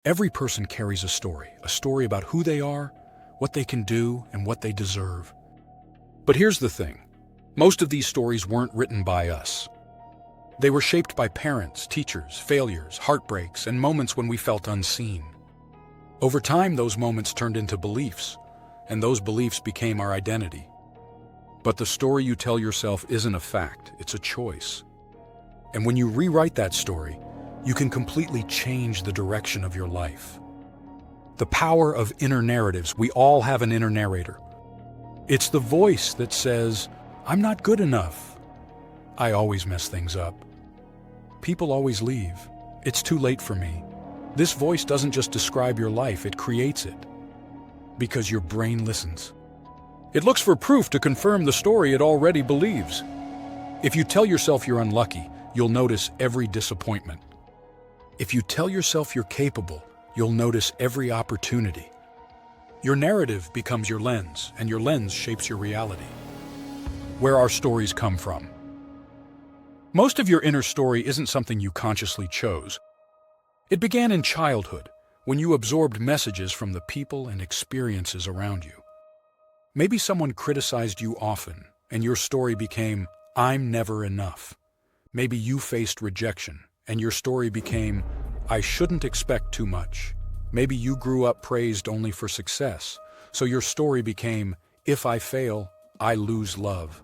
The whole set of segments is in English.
Every person carries a story about who they are, what they can do, and what they deserve. But here's the thing. Most of these stories weren't written by us. They were shaped by parents, teachers, failures, heartbreaks, and moments when we felt unseen. Over time, those moments turned into beliefs, and those beliefs became our identity. But the story you tell yourself isn't a fact, it's a choice. And when you rewrite that story, you can completely change the direction of your life. The power of inner narratives. We all have an inner narrator. It's the voice that says, "I'm not good enough. I always mess things up. People always leave. It's too late for me." This voice doesn't just describe your life, it creates it. Because your brain listens. It looks for proof to confirm the story it already believes. If you tell yourself you're unlucky, you'll notice every disappointment. If you tell yourself you're capable, you'll notice every opportunity. Your narrative becomes your lens, and your lens shapes your reality. Where our stories come from. Most of your inner story isn't something you consciously chose. It began in childhood, when you absorbed messages from the people and experiences around you. Maybe someone criticized you often, and your story became, "I'm never enough." Maybe you faced rejection, and your story became, "I shouldn't expect too much." Maybe you grew up praised only for success, so your story became, "If I fail, I lose love."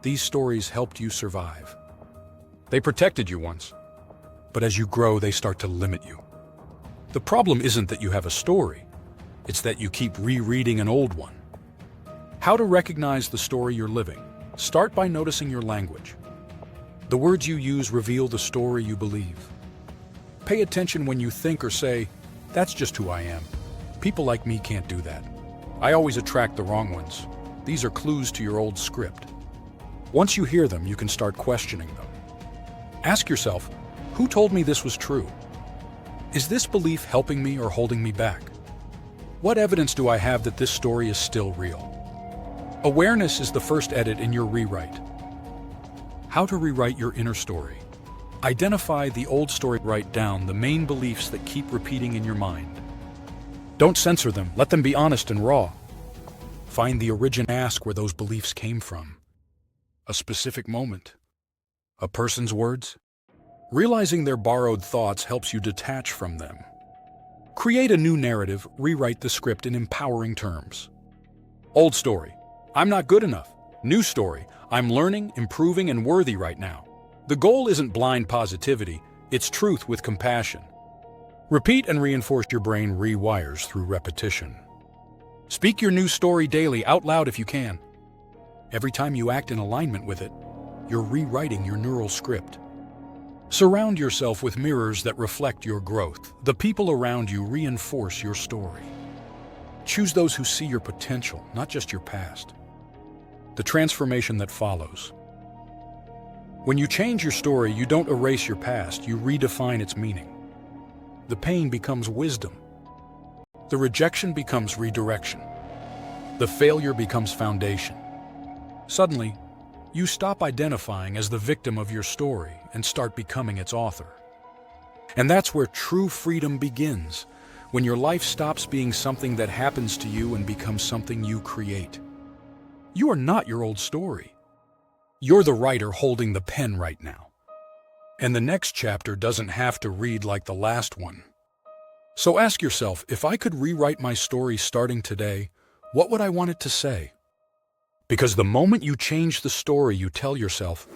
These stories helped you survive. They protected you once, but as you grow, they start to limit you. The problem isn't that you have a story, it's that you keep rereading an old one. How to recognize the story you're living? Start by noticing your language. The words you use reveal the story you believe. Pay attention when you think or say, "That's just who I am. People like me can't do that. I always attract the wrong ones." These are clues to your old script. Once you hear them, you can start questioning them. Ask yourself, who told me this was true? Is this belief helping me or holding me back? What evidence do I have that this story is still real? Awareness is the first edit in your rewrite. How to rewrite your inner story. Identify the old story. Write down the main beliefs that keep repeating in your mind. Don't censor them. Let them be honest and raw. Find the origin. Ask where those beliefs came from. A specific moment. A person's words. Realizing they're borrowed thoughts helps you detach from them. Create a new narrative. Rewrite the script in empowering terms. Old story. I'm not good enough. New story. I'm learning, improving, and worthy right now. The goal isn't blind positivity, it's truth with compassion. Repeat and reinforce. Your brain rewires through repetition. Speak your new story daily, out loud if you can. Every time you act in alignment with it, you're rewriting your neural script. Surround yourself with mirrors that reflect your growth. The people around you reinforce your story. Choose those who see your potential, not just your past. The transformation that follows. When you change your story, you don't erase your past, you redefine its meaning. The pain becomes wisdom. The rejection becomes redirection. The failure becomes foundation. Suddenly, you stop identifying as the victim of your story and start becoming its author. And that's where true freedom begins, when your life stops being something that happens to you and becomes something you create. You are not your old story. You're the writer holding the pen right now. And the next chapter doesn't have to read like the last one. So ask yourself, if I could rewrite my story starting today, what would I want it to say? Because the moment you change the story you tell yourself,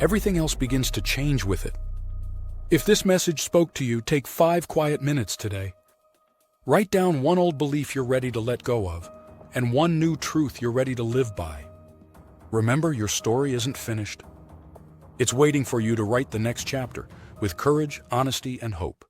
everything else begins to change with it. If this message spoke to you, take 5 quiet minutes today. Write down one old belief you're ready to let go of, and one new truth you're ready to live by. Remember, your story isn't finished. It's waiting for you to write the next chapter with courage, honesty, and hope.